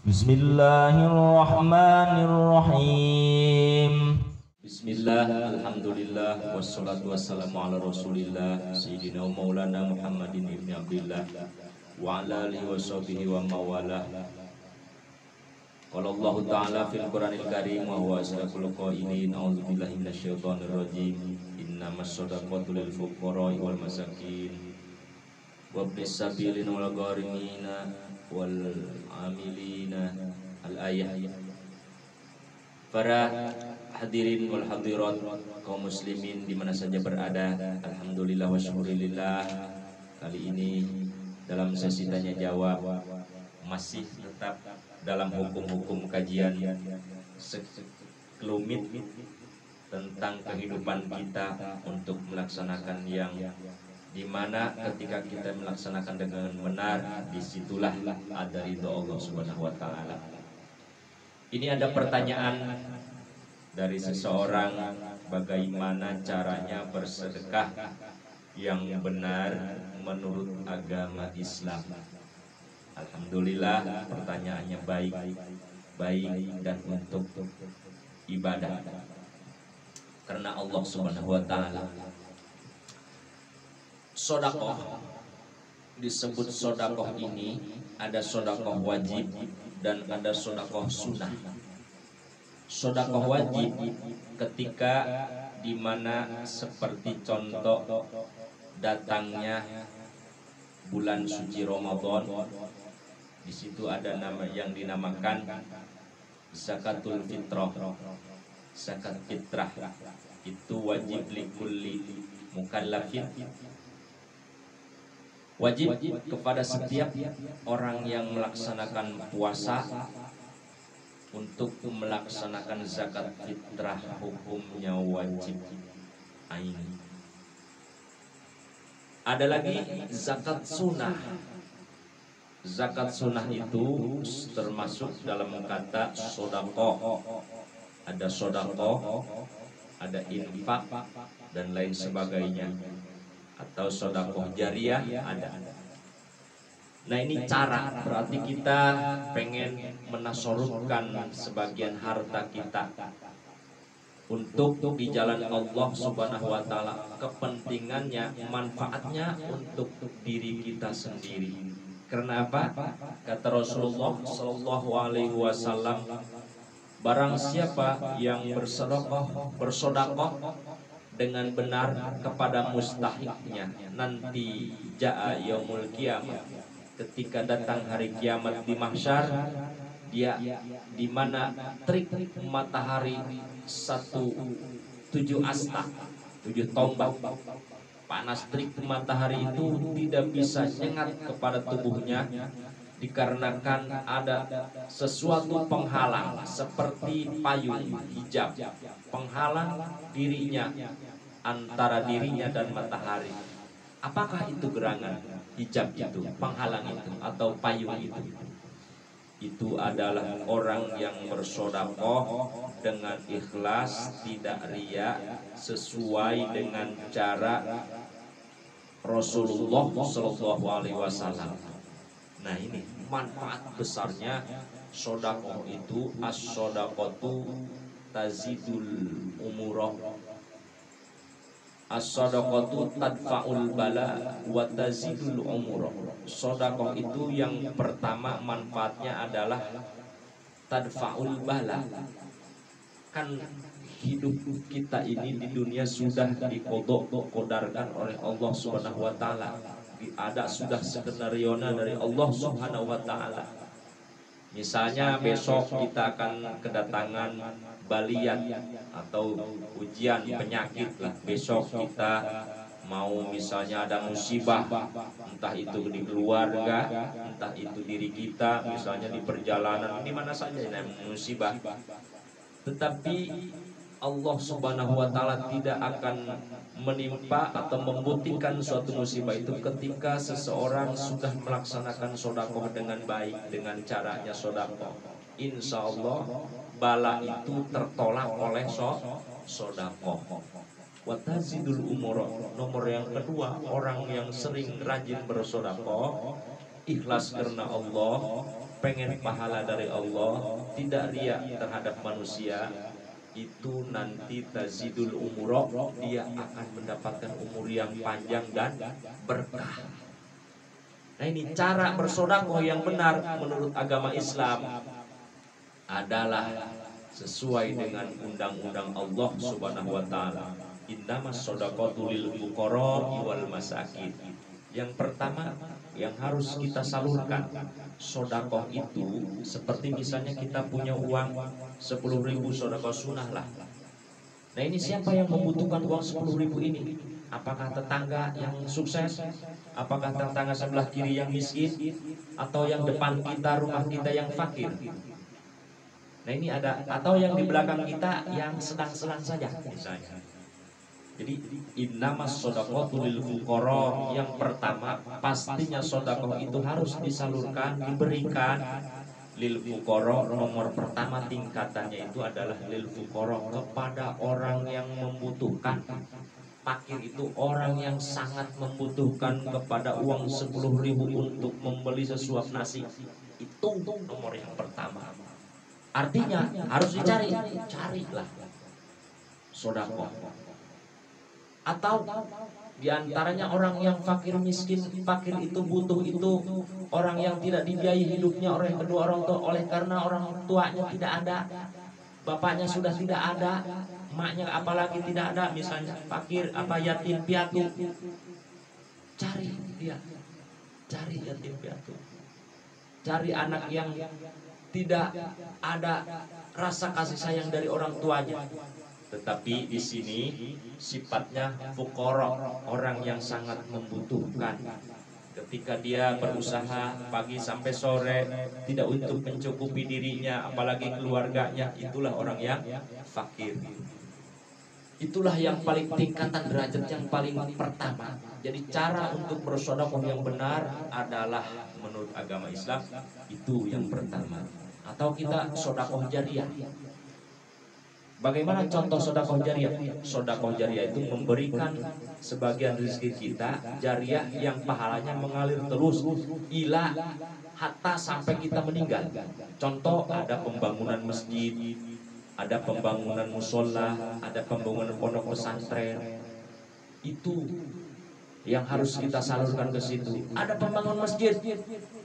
Bismillahirrahmanirrahim. Bismillah, alhamdulillah, wassalatu wassalamu ala rasulillah Sayyidina wa maulana Muhammadin ibn Abdillah wa ala alihi wa sahbihi wa mawalah. Qala Allah ta'ala fil Qur'anil Karim wa huwa asyraful qailin a'udzu billahi minasyaitonir rajim innamas shadaqatu lil fuqara'i wal masakin wa ibnis sabilin wal gharimina wal amilina al-ayah. Para hadirin wal hadirat kaum muslimin di mana saja berada, alhamdulillah wa syukurillah. Kali ini dalam sesi tanya jawab masih tetap dalam hukum-hukum kajian sekelumit tentang kehidupan kita untuk melaksanakan yang dimana ketika kita melaksanakan dengan benar, disitulah ada ridho Allah Subhanahu wa Ta'ala. Ini ada pertanyaan dari seseorang, bagaimana caranya bersedekah yang benar menurut agama Islam. Alhamdulillah, pertanyaannya baik dan untuk ibadah karena Allah Subhanahu wa Ta'ala. Sodakoh disebut sodakoh ini ada sodakoh wajib dan ada sodakoh sunnah. Sodakoh wajib ketika dimana seperti contoh datangnya bulan suci Ramadan, di situ ada nama yang dinamakan zakatul fitrah. Zakat fitrah itu wajib likulli mukallafin, wajib kepada setiap orang yang melaksanakan puasa untuk melaksanakan zakat fitrah, hukumnya wajib ain. Ada lagi zakat sunnah. Zakat sunnah itu termasuk dalam kata sodakoh. Ada sodakoh, ada infak dan lain sebagainya, atau sodakoh jariah ada. Nah, ini cara, berarti kita pengen menasorupkan sebagian harta kita untuk di jalan Allah Subhanahu wa Ta'ala. Kepentingannya, manfaatnya untuk diri kita sendiri. Karena apa? Kata Rasulullah Sallallahu Alaihi Wasallam, barang siapa yang bersodakoh dengan benar kepada mustahiknya, nanti ja'a yaumul qiyamah, ketika datang hari kiamat di mahsyar, dia di mana terik matahari 7 asta, 7 tombak panas terik matahari itu tidak bisa nyengat kepada tubuhnya, dikarenakan ada sesuatu penghalang seperti payung hijab, penghalang dirinya, antara dirinya dan matahari. Apakah itu gerangan hijab itu, penghalang itu, atau payung itu? Itu adalah orang yang bersodakoh dengan ikhlas, tidak riya, sesuai dengan cara Rasulullah Sallallahu Alaihi Wasallam. Nah, ini manfaat besarnya sodakoh itu. As-sodakotu tazidul umurah, as-sodakotu tadfa'ul bala wa tazidul umurah. Sodakoh itu yang pertama manfaatnya adalah tadfa'ul bala. Kan hidup kita ini di dunia sudah dikodok-kodarkan oleh Allah Subhanahu wa Ta'ala. Ada sudah skenario dari Allah Subhanahu wa Ta'ala. Misalnya besok kita akan kedatangan balian atau ujian penyakit lah. Besok kita mau misalnya ada musibah, entah itu di keluarga, entah itu diri kita, misalnya di perjalanan, di mana saja ini musibah. Tetapi Allah Subhanahu wa Ta'ala tidak akan menimpa atau membuktikan suatu musibah itu ketika seseorang sudah melaksanakan sodakoh dengan baik, dengan caranya sodakoh. Insya Allah bala itu tertolak oleh sodakoh. Watazidul umur. Nomor yang kedua, orang yang sering rajin bersodakoh, ikhlas karena Allah, pengen pahala dari Allah, tidak riya terhadap manusia, itu nanti tazidul umuro, dia akan mendapatkan umur yang panjang dan berkah. Nah ini cara bersodakoh yang benar menurut agama Islam adalah sesuai dengan undang-undang Allah Subhanahu wa taala. Innamas shadaqatu lil fuqara wal masakin. Yang pertama yang harus kita salurkan sodakoh itu seperti misalnya kita punya uang 10.000 sodakoh sunnah lah. Nah ini siapa yang membutuhkan uang 10.000 ini? Apakah tetangga yang sukses? Apakah tetangga sebelah kiri yang miskin? Atau yang depan kita, rumah kita yang fakir? Nah ini ada, atau yang di belakang kita yang sedang-sedang saja misalnya. Jadi innamas shadaqatu lil fuqara, yang pertama pastinya sedekah itu harus disalurkan, diberikan lil fuqara. Nomor pertama tingkatannya itu adalah lil fuqara, kepada orang yang membutuhkan. Fakir itu orang yang sangat membutuhkan, kepada uang 10.000 untuk membeli sesuap nasi. Itu nomor yang pertama. Artinya harus dicari, carilah sedekah. Atau diantaranya orang yang fakir miskin, fakir itu butuh itu orang yang tidak dibiayai hidupnya oleh kedua orang tua, oleh karena orang tuanya tidak ada, bapaknya sudah tidak ada, emaknya apalagi tidak ada, misalnya fakir apa yatim piatu. Cari dia, cari yatim piatu, cari anak yang tidak ada rasa kasih sayang dari orang tuanya. Tetapi di sini sifatnya fuqara, orang yang sangat membutuhkan. Ketika dia berusaha pagi sampai sore tidak untuk mencukupi dirinya apalagi keluarganya, itulah orang yang fakir. Itulah yang paling tingkatan derajat yang paling pertama. Jadi cara untuk bersedekah yang benar adalah menurut agama Islam itu yang pertama. Atau kita sedekah jariyah. Bagaimana contoh sedekah jariyah? Sedekah jariyah itu memberikan sebagian rezeki kita jariyah yang pahalanya mengalir terus ila hatta sampai kita meninggal. Contoh ada pembangunan masjid, ada pembangunan musola, ada pembangunan pondok pesantren. Itu yang harus kita salurkan ke situ. Ada pembangunan masjid,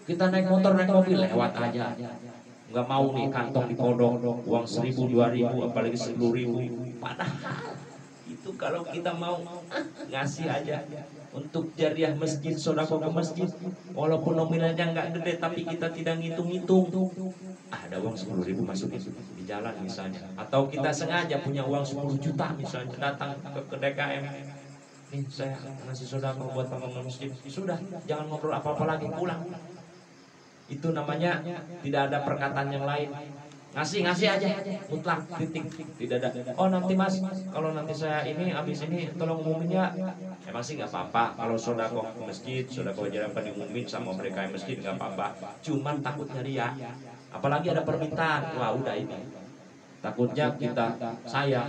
kita naik motor naik mobil lewat aja. Nggak mau nih kantong dipodok uang 1.000 2.000 apalagi 10.000. Padahal itu kalau kita mau ngasih aja untuk jariyah masjid, sedekah ke masjid, walaupun nominalnya nggak gede tapi kita tidak ngitung-ngitung, ada uang 10.000 masuk di jalan misalnya. Atau kita sengaja punya uang 10 juta misalnya, datang ke DKM, nih saya ngasih sedekah buat pembangunan masjid, sudah jangan ngobrol apa-apa lagi, pulang. Itu namanya tidak ada perkataan yang lain, ngasih aja mutlak, titik, tidak ada oh nanti mas kalau nanti saya ini habis ini tolong umumin ya. Emang sih nggak apa-apa kalau sedekah ke masjid, sedekah jarang diumumin sama mereka yang masjid, nggak apa-apa, cuman takutnya riya. Apalagi ada permintaan, wah udah ini takutnya saya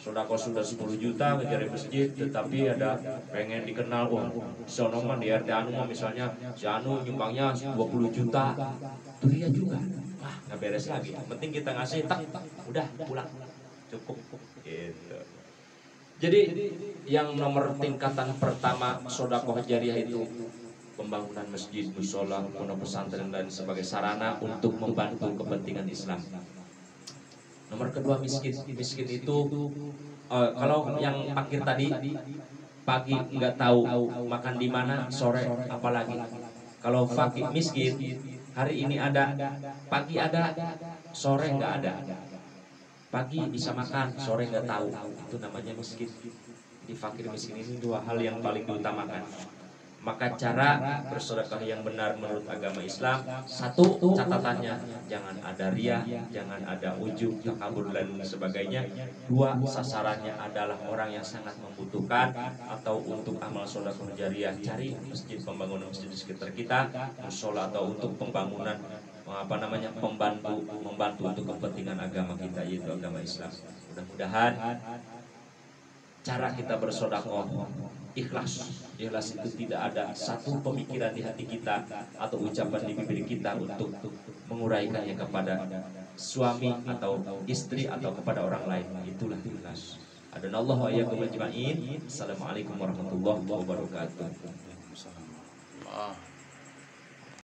sedekah sudah 10 juta ngejar masjid, tetapi ada pengen dikenal, wah sono mah di RT anu mah misalnya si anu nyumbangnya 20 juta, itu dia juga, wah nggak beres lagi. Penting kita ngasih tak, udah pulang cukup gitu. Jadi yang nomor tingkatan pertama sedekah jariyah itu pembangunan masjid, musola, pondok pesantren dan sebagai sarana untuk membantu kepentingan Islam. Nomor kedua miskin itu kalau yang fakir tadi pagi nggak tahu makan di mana, sore apalagi. Kalau fakir miskin hari ini ada, pagi ada, sore nggak ada. Pagi bisa makan, sore nggak tahu, itu namanya miskin. Di fakir miskin ini dua hal yang paling diutamakan. Maka cara bersedekah yang benar menurut agama Islam, satu catatannya jangan ada riya, jangan ada ujub, takabur dan sebagainya. Dua, sasarannya adalah orang yang sangat membutuhkan atau untuk amal sedekah jariyah. Cari masjid, pembangunan masjid di sekitar kita, musola atau untuk pembangunan membantu untuk kepentingan agama kita, yaitu agama Islam. Mudah-mudahan cara kita bersedekah ikhlas. Ikhlas itu tidak ada satu pemikiran di hati kita atau ucapan di bibir kita untuk menguraikannya kepada suami atau istri atau kepada orang lain. Itulah ikhlas. Adanallahu wa iyyakum ajma'in. Assalamualaikum warahmatullahi wabarakatuh.